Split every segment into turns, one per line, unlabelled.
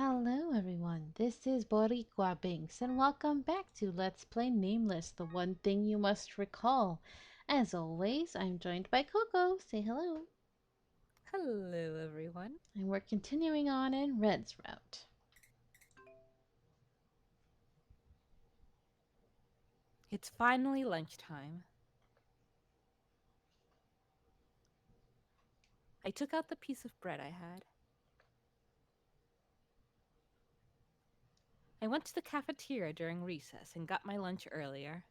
Hello everyone, this is Boricua Binks and welcome back to Let's Play Nameless, the one thing you must recall. As always, I'm joined by Coco. Say hello.
Hello, everyone.
And we're continuing on in Red's route.
It's finally lunchtime. I took out the piece of bread I had. I went to the cafeteria during recess and got my lunch earlier.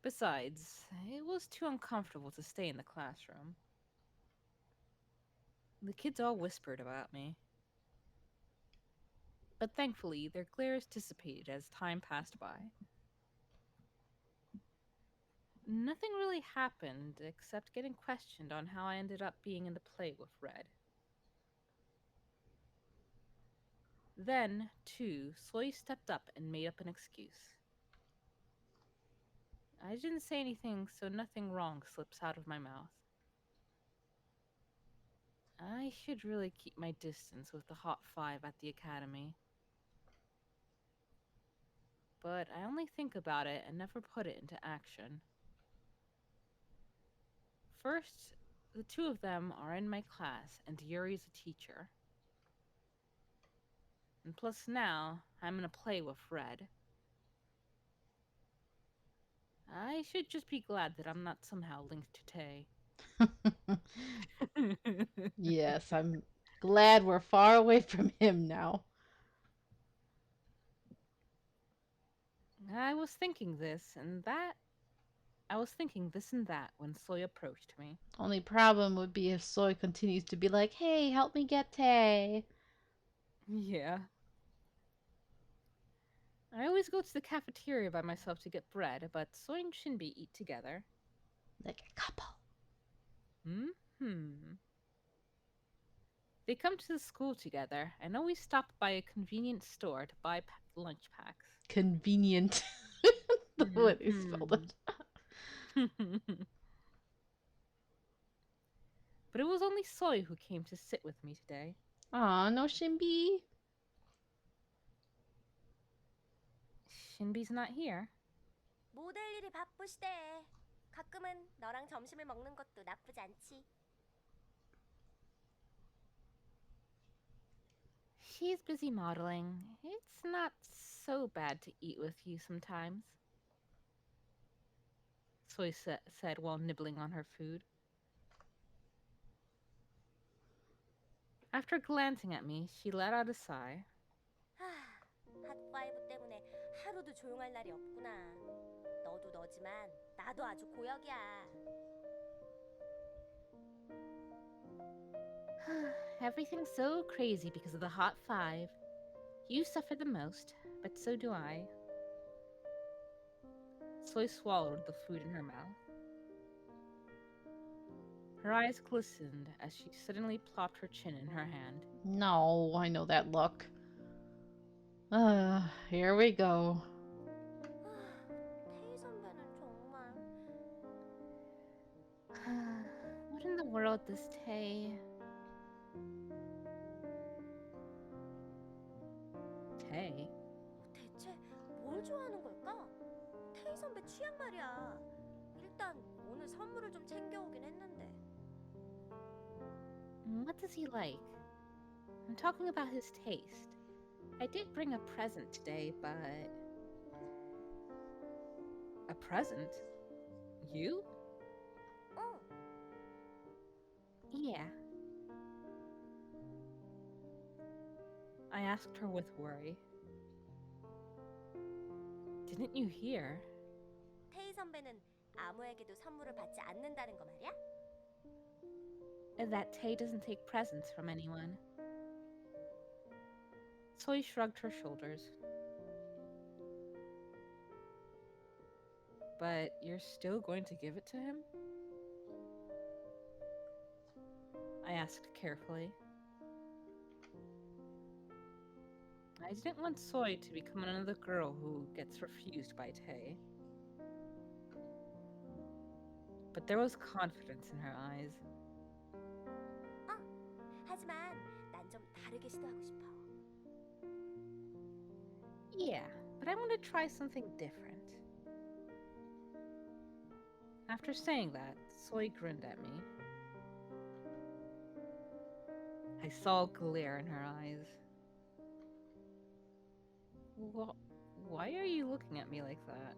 Besides, it was too uncomfortable to stay in the classroom. The kids all whispered about me. But thankfully, their glares dissipated as time passed by. Nothing really happened except getting questioned on how I ended up being in the play with Red. Then, too, Soy stepped up and made up an excuse. I didn't say anything, so nothing wrong slips out of my mouth. I should really keep my distance with the Hot Five at the academy. But I only think about it and never put it into action. First, the two of them are in my class, and Yuri's a teacher. And plus now, I'm in a play with Red. I should just be glad that I'm not somehow linked to Tay.
Yes, I'm glad we're far away from him now.
I was thinking this and that. I was thinking this and that when Soy approached me.
Only problem would be if Soy continues to be like, hey, help me get Tay.
Yeah. I always go to the cafeteria by myself to get bread, but Soy and Shinbi eat together.
Like a couple.
Hmm. They come to the school together and always stop by a convenient store to buy lunch packs.
Convenient. The way they spelled
Hmm.
it.
But it was only Soy who came to sit with me today.
Aw, no Shimby.
Shinbi's not here.
모델 일이 바쁘시대. 가끔은 너랑 점심을 먹는 것도 나쁘지 않지.
She's busy modeling. It's not so bad to eat with you sometimes, Soy said while nibbling on her food. After glancing at me, she let out a sigh.
핫파이브 때문에 하루도 조용할 날이 없구나. 너도 너지만 나도 아주 고역이야.
Everything's so crazy because of the Hot Five. You suffer the most, but so do I. Soy swallowed the food in her mouth. Her eyes glistened as she suddenly plopped her chin in her hand.
No, I know that look. Here we go.
태희 선배는 정말.
What in the world, this Tay? Tay?
대체 뭘 좋아하는 걸까? 태희 선배 취향 말이야. 일단 오늘 선물을 좀 챙겨오긴 했는데.
What does he like? I'm talking about his taste. I did bring a present today, but. A present? You?
응.
Yeah. I asked her with worry. Didn't you hear?
태희 선배는 아무에게도 선물을 받지 않는다는 거 말이야?
That Tay doesn't take presents from anyone. Soy shrugged her shoulders. But you're still going to give it to him? I asked carefully. I didn't want Soy to become another girl who gets refused by Tay. But there was confidence in her eyes.
하지만 난 좀 다르게 시도하고 싶어.
Yeah, but I want to try something different. After saying that, Soy grinned at me. I saw a glare in her eyes. Why are you looking at me like that?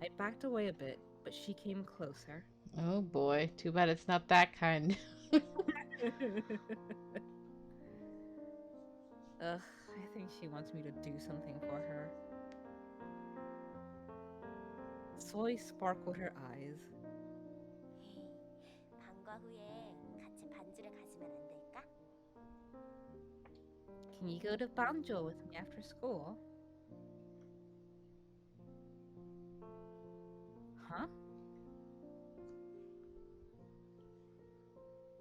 I backed away a bit, but she came closer.
Oh boy, too bad it's not that kind.
Ugh, I think she wants me to do something for her. Soy sparkled her eyes.
방과 후에 같이 반주를 가지면 안 될까?
Can you go to Banjo with me after school? Huh?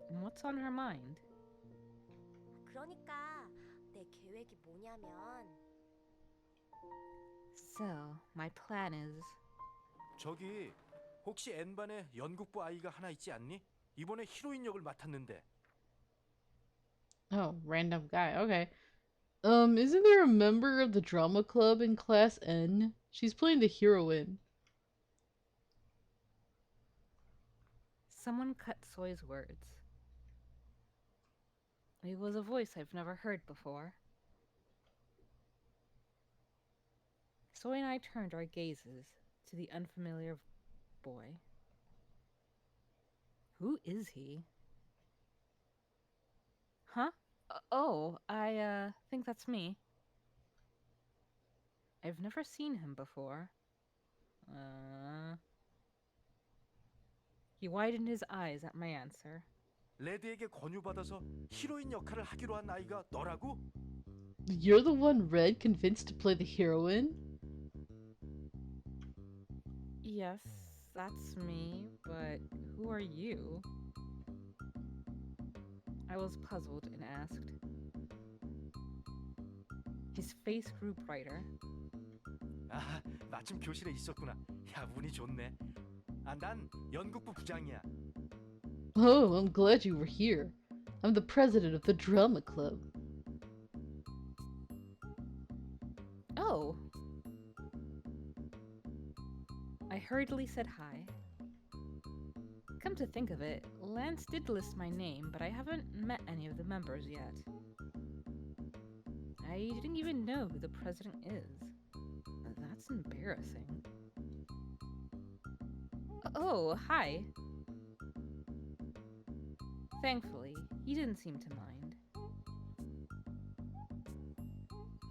And what's on her mind?
그러니까 내 계획이 뭐냐면
So, my plan is...
저기 혹시 N반에 연극부 아이가 하나 있지 않니? 이번에 히로인 역을 맡았는데.
Oh, random guy. Okay. Isn't there a member of the drama club in class N? She's playing the heroine.
Someone cut Soy's words. It was a voice I've never heard before. Soy and I turned our gazes to the unfamiliar boy. Who is he? Huh? I think that's me. I've never seen him before. He widened his eyes at my answer.
레드에게 권유받아서 히로인 역할을 하기로 한 아이가 너라고?
You're the one Red convinced to play the heroine?
Yes, that's me, but who are you? I was puzzled and asked. His face grew brighter.
아, 마침 교실에 있었구나. 야, 운이 좋네. 아, 난 연극부 부장이야.
Oh, I'm glad you were here. I'm the president of the drama club.
Oh! I hurriedly said hi. Come to think of it, Lance did list my name, but I haven't met any of the members yet. I didn't even know who the president is. That's embarrassing. Oh, hi. Thankfully, he didn't seem to mind.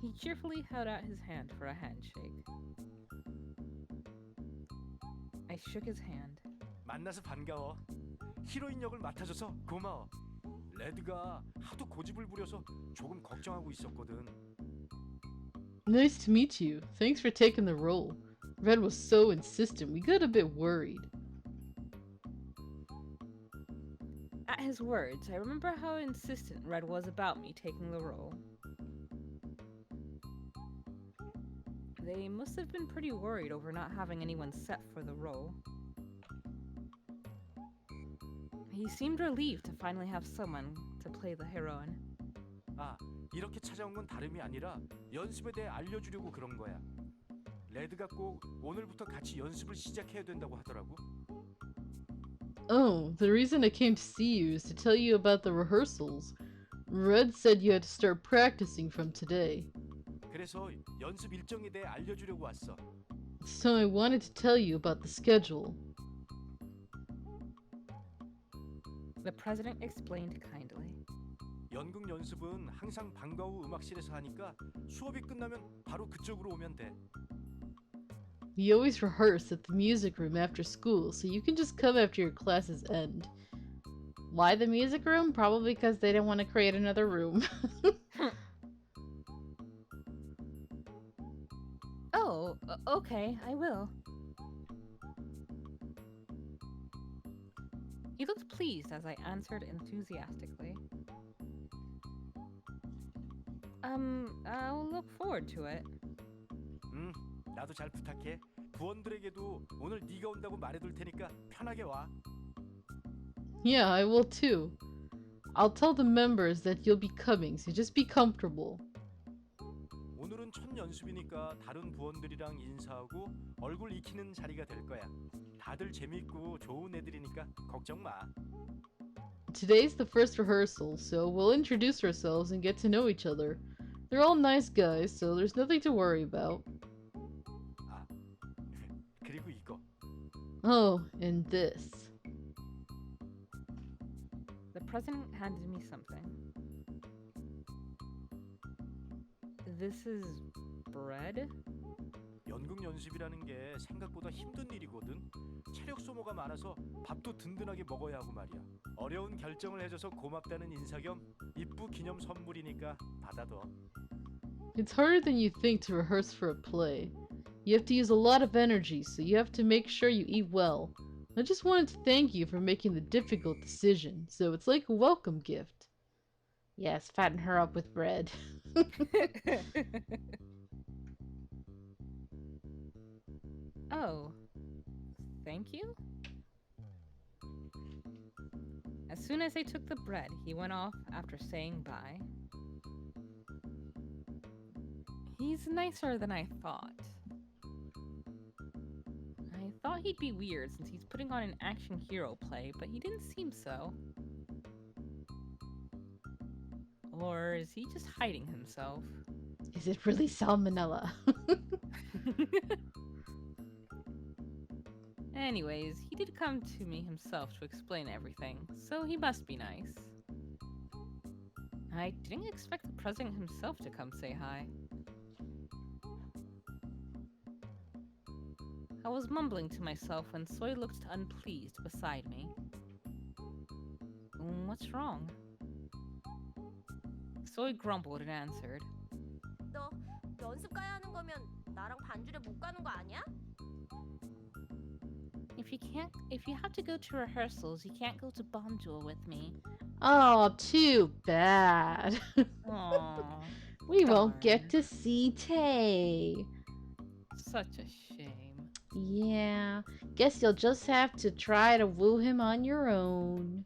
He cheerfully held out his hand for a handshake. I shook his hand.
만나서 반가워. 히로인 역을 맡아줘서 고마워. 레드가 하도 고집을 부려서 조금 걱정하고 있었거든.
Nice to meet you. Thanks for taking the role. Red was so insistent, we got a bit worried.
At his words, I remember how insistent Red was about me taking the role. They must have been pretty worried over not having anyone set for the role. He seemed relieved to finally have someone to play the heroine.
아, 이렇게 찾아온 건 다름이 아니라 연습에 대해 알려주려고 그런 거야. 레드가 꼭 오늘부터 같이 연습을 시작해야 된다고 하더라고.
Oh, the reason I came to see you is to tell you about the rehearsals. Red said you had to start practicing from today.
그래서 연습 일정에 대해 알려주려고 왔어.
So I wanted to tell you about the schedule.
The president explained kindly.
연극 연습은 항상 방과 후 음악실에서 하니까 수업이 끝나면 바로 그쪽으로 오면 돼.
We always rehearse at the music room after school, so you can just come after your classes end. Why the music room? Probably because they didn't want to create another room.
Oh, okay, I will. He looked pleased as I answered enthusiastically. I'll look forward to it.
나도 잘 부탁해. 부원들에게도 오늘 네가 온다고 말해둘 테니까 편하게 와.
Yeah, I will too. I'll tell the members that you'll be coming, so just be comfortable.
오늘은 첫 연습이니까 다른 부원들이랑 인사하고 얼굴 익히는 자리가 될 거야. 다들 재밌고 좋은 애들이니까 걱정 마.
Today's the first rehearsal, so we'll introduce ourselves and get to know each other. They're all nice guys, so there's nothing to worry about.
아, 그리고 이거.
Oh, and this.
The president handed me something. This is bread?
연극 연습이라는 게 생각보다 힘든 일이거든. 체력 소모가 많아서 밥도 든든하게 먹어야 하고 말이야. 어려운 결정을 해줘서 고맙다는 인사 겸 입부 기념 선물이니까 받아둬.
It's harder than you think to rehearse for a play. You have to use a lot of energy, so you have to make sure you eat well. I just wanted to thank you for making the difficult decision, so it's like a welcome gift. Yes, fatten her up with bread.
Oh, thank you? As soon as I took the bread, he went off after saying bye. He's nicer than I thought. I thought he'd be weird since he's putting on an action hero play, but he didn't seem so. Or is he just hiding himself?
Is it really salmonella?
Anyways, he did come to me himself to explain everything, so he must be nice. I didn't expect the president himself to come say hi. I was mumbling to myself when Soy looked unpleased beside me. What's wrong? Soy grumbled and answered.
너 연습 가야 하는 거면 나랑 반주를 못 가는 거 아니야?
If you have to go to rehearsals, you can't go to Bonjour with me.
Oh, too bad.
Aww,
We won't
darn.
get to see Tay.
Such a shame.
Yeah, guess you'll just have to try to woo him on your own.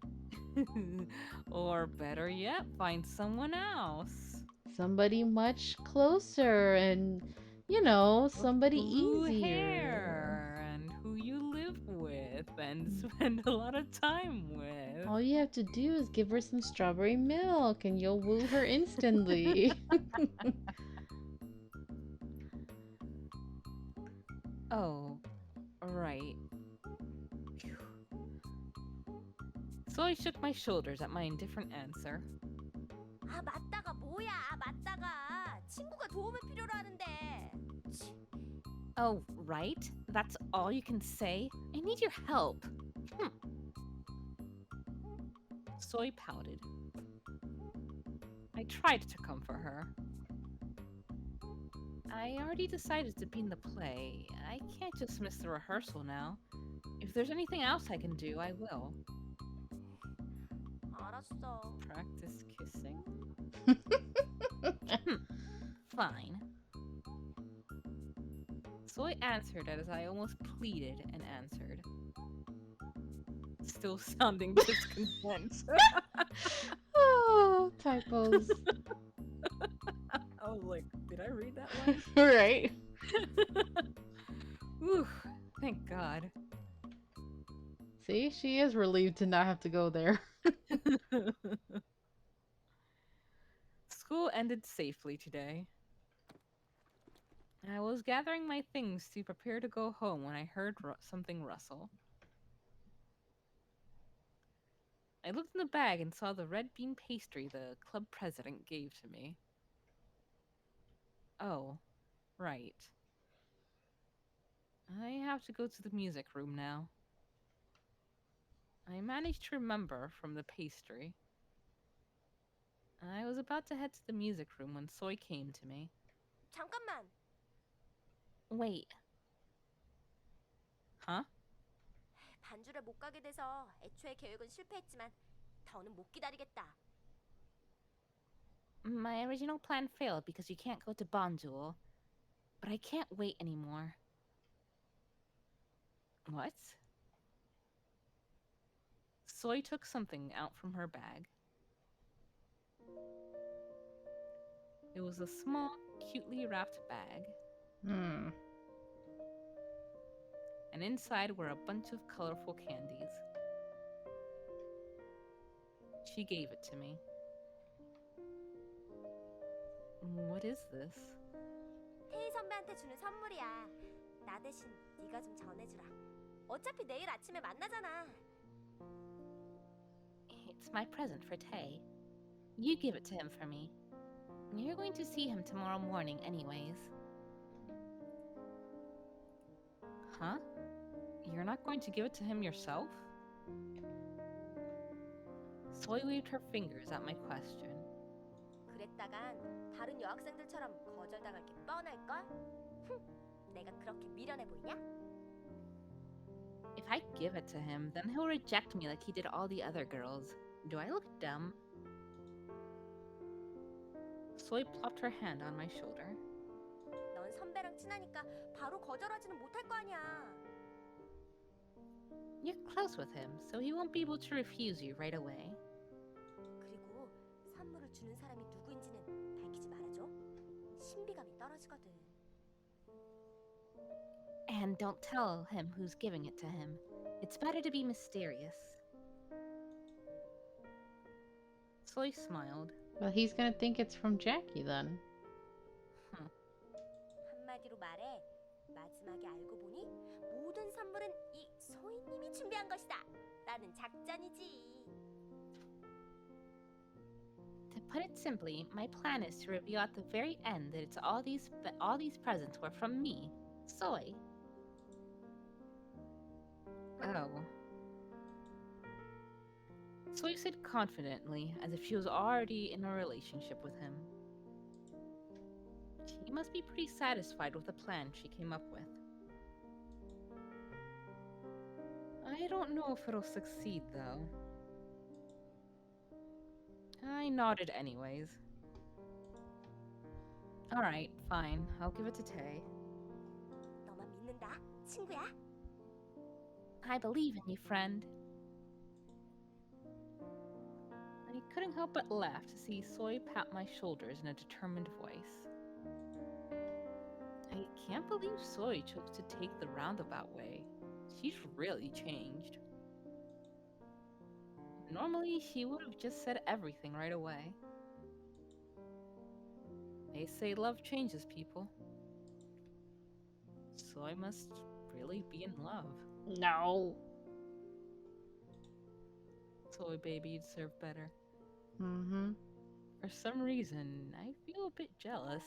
Or better yet, find someone else.
Somebody much closer and, somebody
Blue
easier.
hair and who you live with and spend a lot of time with.
All you have to do is give her some strawberry milk and you'll woo her instantly.
Oh, right. Phew. So I shook my shoulders at my indifferent answer.
아 맞다가 뭐야 맞다가 친구가 도움을 필요로 하는데. 치.
Oh, right? That's all you can say? I need your help. Soy pouted. I tried to comfort her. I already decided to be in the play. I can't just miss the rehearsal now. If there's anything else I can do, I will.
알았어.
Practice kissing? Fine. Soy answered as I almost pleaded and answered. Still sounding discontent.
Oh, typos.
I was like, did I read that line?
Right.
Whew, thank God.
See, she is relieved to not have to go there.
School ended safely today. I was gathering my things to prepare to go home when I heard something rustle. I looked in the bag and saw the red bean pastry the club president gave to me. Oh, right. I have to go to the music room now. I managed to remember from the pastry. I was about to head to the music room when Soy came to me.
잠깐만.
Wait. Huh?
반주를 못 가게 돼서 애초에 계획은 실패했지만 더는 못 기다리겠다.
My original plan failed because you can't go to Bonjour. But I can't wait anymore. What? Soy took something out from her bag. It was a small, cutely wrapped bag,
Hmm.
and inside were a bunch of colorful candies. She gave it to me. What is this?
태희 선배한테 주는 선물이야. 나 대신 네가 좀 전해주라. 어차피 내일 아침에 만나잖아.
It's my present for Tay. You give it to him for me. You're going to see him tomorrow morning anyways. Huh? You're not going to give it to him yourself? Soy waved her fingers at my question.
그랬다간 다른 여학생들처럼 거절당할 게 뻔할걸? 내가 그렇게 미련해 보이냐?
If I give it to him, then he'll reject me like he did all the other girls. Do I look dumb? Soy plopped her hand on my shoulder.
넌 선배랑 친하니까 바로 거절하지는 못할 거 아니야.
You're close with him, so he won't be able to refuse you right away.
그리고 선물을 주는 사람이 누구인지는 밝히지 말아줘. 신비감이 떨어지거든.
And don't tell him who's giving it to him. It's better to be mysterious. Soy smiled.
Well, he's gonna think it's from Jackie then.
한마디로 말해. 마지막에 알고 보니 모든 선물은 이 소희님이 준비한 것이다. 라는 작전이지.
To put it simply, my plan is to reveal at the very end that all these presents were from me, Soy. Oh. Soy said confidently, as if she was already in a relationship with him. She must be pretty satisfied with the plan she came up with. I don't know if it'll succeed, though. I nodded anyways. Alright, fine. I'll give it to Tay.
너만 믿는다, 친구야.
I believe in you, friend. I couldn't help but laugh to see Soy pat my shoulders in a determined voice. I can't believe Soy chose to take the roundabout way. She's really changed. Normally, she would have just said everything right away. They say love changes people. Soy must really be in love.
No.
Soy baby, you'd serve better.
Mm-hmm.
For some reason, I feel a bit jealous.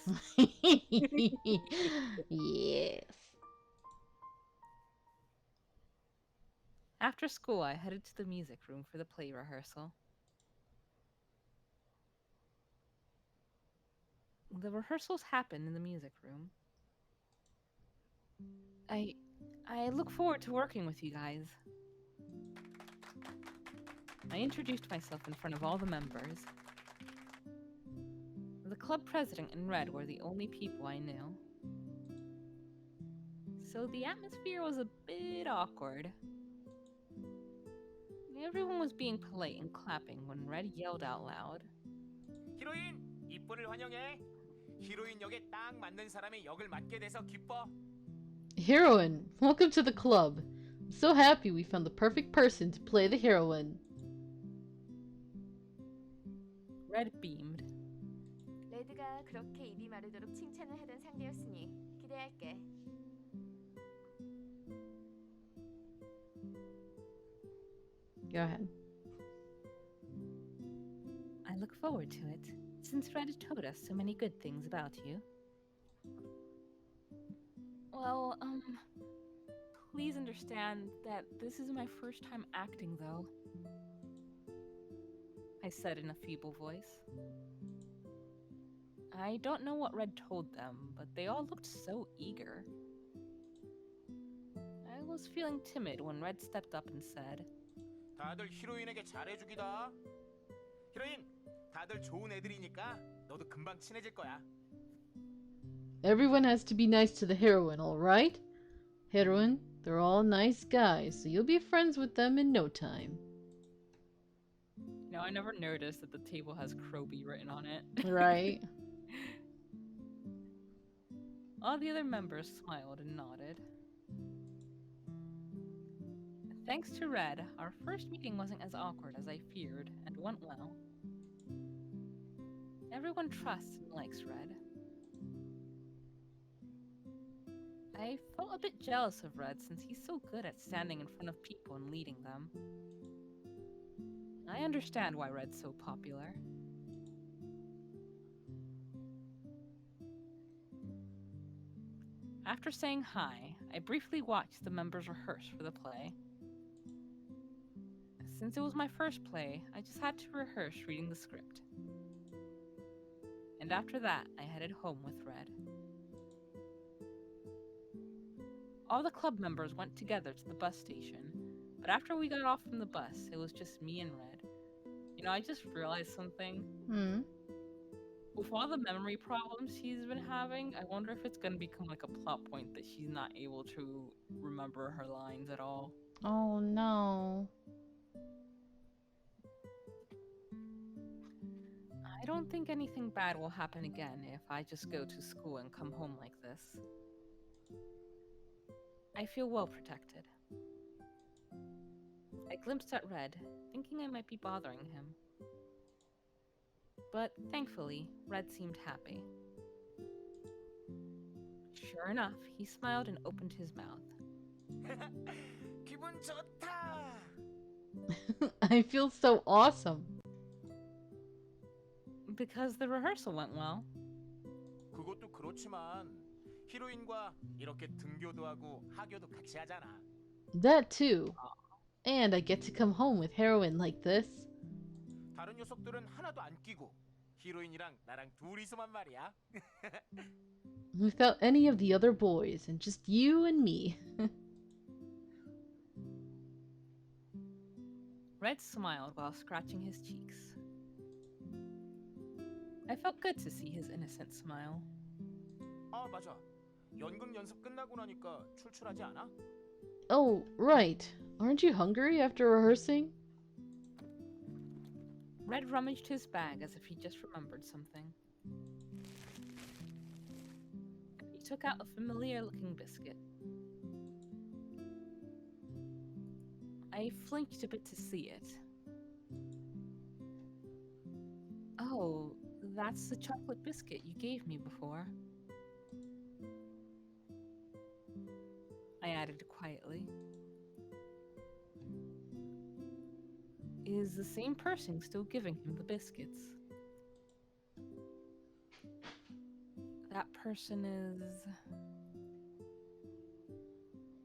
Yes.
After school, I headed to the music room for the play rehearsal. The rehearsals happen in the music room. I look forward to working with you guys. I introduced myself in front of all the members. The club president and Red were the only people I knew. So the atmosphere was a bit awkward. Everyone was being polite and clapping when Red yelled out loud.
히로인, 이쁜을 환영해. 히로인 역에 딱 맞는 사람이 역을 맡게 돼서 기뻐.
Heroine, welcome to the club. I'm so happy we found the perfect person to play the heroine.
Red beamed.
레드가 그렇게 입이 마르도록 칭찬을 하던 상대였으니 기대할게.
Go ahead.
I look forward to it, since Red told us so many good things about you. Well, please understand that this is my first time acting, though. I said in a feeble voice. I don't know what Red told them, but they all looked so eager. I was feeling timid when Red stepped up and said,
다들 히로인에게 잘해주기다. 히로인, 다들 좋은 애들이니까 너도 금방 친해질 거야.
Everyone has to be nice to the heroine, alright? Heroine, they're all nice guys, so you'll be friends with them in no time.
No, I never noticed that the table has Kroby written on it.
Right?
All the other members smiled and nodded. Thanks to Red, our first meeting wasn't as awkward as I feared and went well. Everyone trusts and likes Red. I felt a bit jealous of Red since he's so good at standing in front of people and leading them. I understand why Red's so popular. After saying hi, I briefly watched the members rehearse for the play. Since it was my first play, I just had to rehearse reading the script. And after that, I headed home with Red. All the club members went together to the bus station, but after we got off from the bus, it was just me and Red. You know, I just realized something.
Hmm.
With all the memory problems she's been having, I wonder if it's gonna become like a plot point that she's not able to remember her lines at all.
Oh no.
I don't think anything bad will happen again if I just go to school and come home like this. I feel well protected. I glimpsed at Red, thinking I might be bothering him. But thankfully, Red seemed happy. Sure enough, he smiled and opened his mouth.
기분 좋다.
I feel so awesome.
Because the rehearsal went well.
그것도 그렇지만 히로인과 이렇게 등교도 하고 하교도 같이 하잖아.
That too. And I get to come home with heroin like this.
다른 녀석들은 하나도 안 끼고 히로인이랑 나랑 둘이서만 말이야.
Without any of the other boys, and just you and me.
Red smiled while scratching his cheeks. I felt good to see his innocent smile.
아 맞아. 연극 연습 끝나고 나니까 출출하지 않아?
Oh, right. Aren't you hungry after rehearsing?
Red rummaged his bag as if he just remembered something. He took out a familiar-looking biscuit. I flinched a bit to see it. Oh, that's the chocolate biscuit you gave me before. I added quietly. Is the same person still giving him the biscuits? That person is...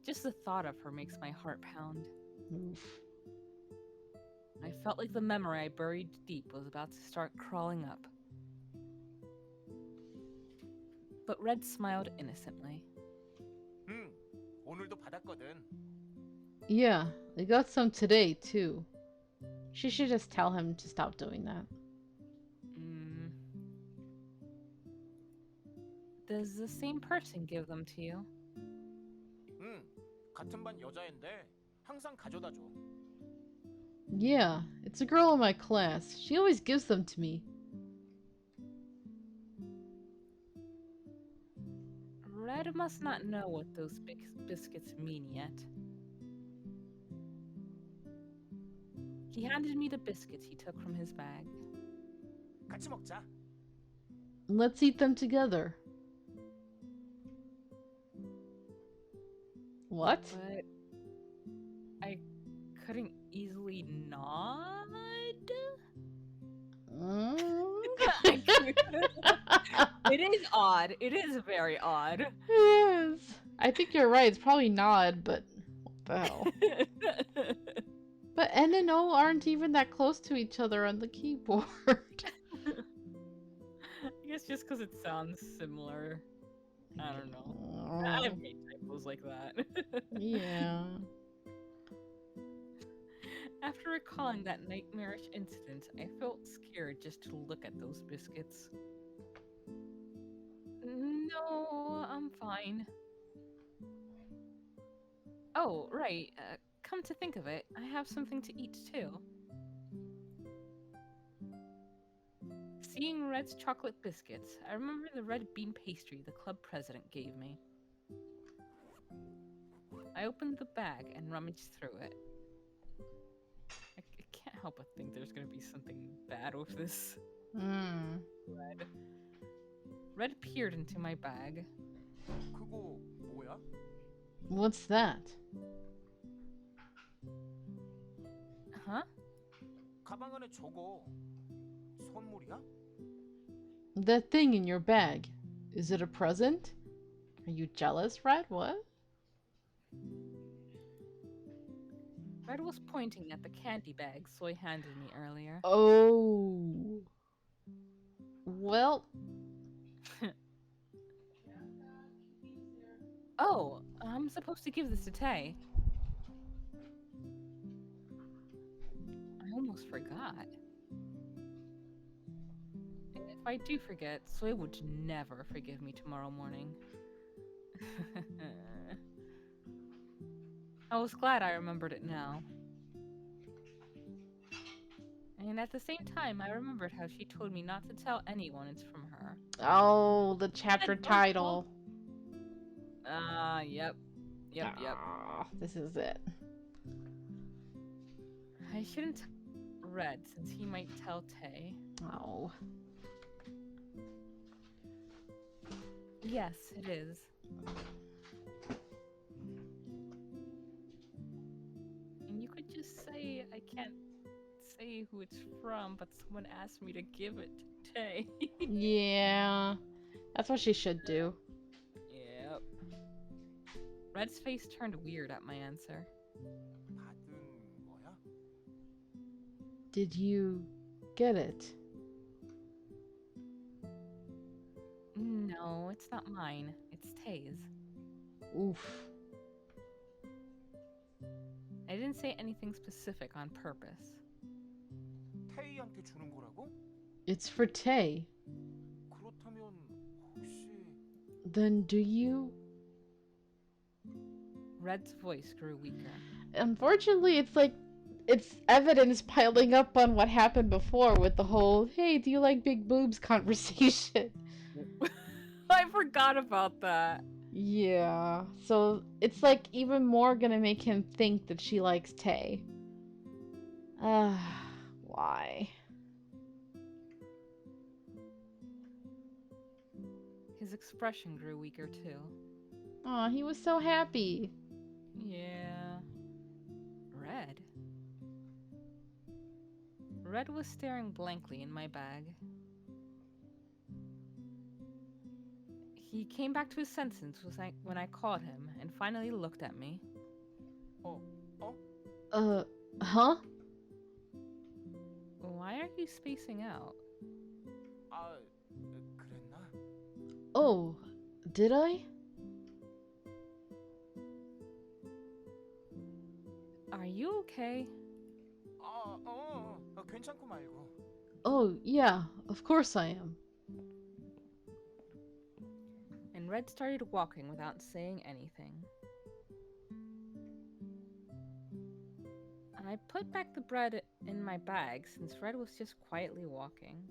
Just the thought of her makes my heart pound.
Oof.
I felt like the memory I buried deep was about to start crawling up. But Red smiled innocently.
오늘도 받았거든.
Yeah, I got some today too. She should just tell him to stop doing that.
Does the same person give them to you?
같은 반 여자인데 항상 가져다 줘.
Yeah, it's a girl in my class. She always gives them to me.
Red must not know what those biscuits mean yet. He handed me the biscuits he took from his bag.
같이 먹자.
Let's eat them together. What?
But I couldn't easily nod. It is odd. It is very odd.
Yes. I think you're right. It's probably not, but what the hell? But N and O aren't even that close to each other on the keyboard.
I guess just because it sounds similar. I don't know. I've made typos like that.
Yeah.
After recalling that nightmarish incident, I felt scared just to look at those biscuits. No, I'm fine. Oh, right. Come to think of it, I have something to eat too. Seeing Red's chocolate biscuits, I remember the red bean pastry the club president gave me. I opened the bag and rummaged through it. I can't help but think there's gonna be something bad with this
Hmm.
Red. Red peered into my bag.
그거 뭐야?
What's that?
Huh?
가방 안에 저거 선물이야?
That thing in your bag. Is it a present? Are you jealous, Red? What?
Red was pointing at the candy bag Soy handed me earlier.
Oh. Well,
Oh, I'm supposed to give this to Tay. I almost forgot. And if I do forget, Soy would never forgive me tomorrow morning. I was glad I remembered it now. And at the same time, I remembered how she told me not to tell anyone it's from her.
oh, the chapter
That dark
title.
Yep.
Ah, this is it.
I shouldn't tell Red since he might tell Tay.
Oh.
Yes, it is. And you could just say I can't say who it's from, but someone asked me to give it to Tay.
Yeah. That's what she should do.
Yep. Red's face turned weird at my answer.
받은 거야?
Did you get it?
No, it's not mine. It's Tay's.
Oof.
I didn't say anything specific on purpose.
태희한테 주는 거라고?
It's for Tay.
그렇다면 혹시
Then do you?
Red's voice grew weaker.
Unfortunately, it's evidence piling up on what happened before with the whole, hey, do you like big boobs conversation.
I forgot about that.
Yeah. So it's like even more gonna make him think that she likes Tay. Why?
His expression grew weaker too.
Aw, he was so happy.
Yeah. Red? Red was staring blankly in my bag. He came back to his senses when I called him and finally looked at me.
Huh?
Why are you spacing out?
아, 그랬나?
Oh, did I?
Are you okay?
괜찮고 말고.
Oh, yeah, of course I am.
And Red started walking without saying anything. I put back the bread in my bag since Red was just quietly walking.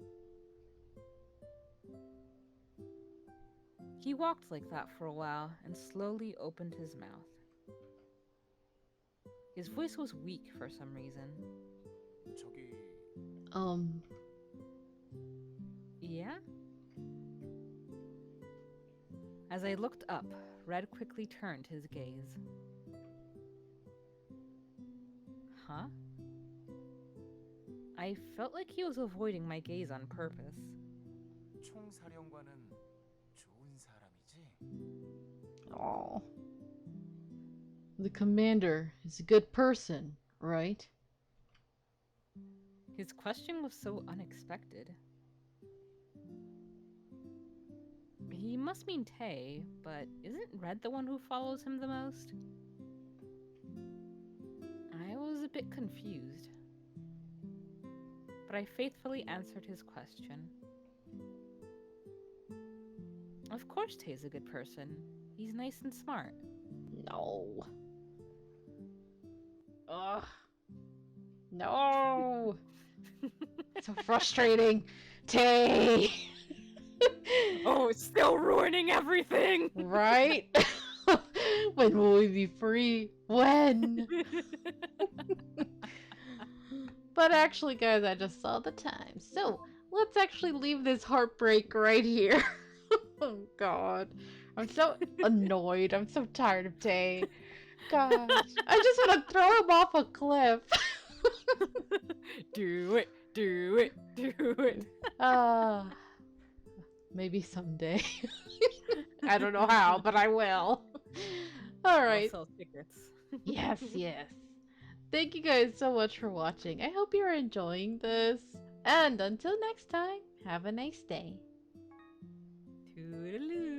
He walked like that for a while and slowly opened his mouth. His voice was weak for some reason.
저기
Yeah? As I looked up, Red quickly turned his gaze. Huh? I felt like he was avoiding my gaze on purpose.
총사령관은 좋은 사람이지?
Oh. The commander is a good person, right?
His question was so unexpected. He must mean Tay, but isn't Red the one who follows him the most? I was a bit confused, but I faithfully answered his question. Of course Tay's a good person. He's nice and smart.
No. Ugh. No. So frustrating Tay!
Oh, it's still ruining everything.
Right? When will we be free? When? But actually, guys, I just saw the time. So, let's actually leave this heartbreak right here. Oh, God. I'm so annoyed. I'm so tired of Tay. Gosh. I just want to throw him off a cliff.
Do it, do it, do it.
Uh, maybe someday. I don't know how, but I will. All
I'll
right.
sell tickets.
Yes, yes. Thank you guys so much for watching. I hope you're enjoying this. And until next time, have a nice day.
Toodaloo.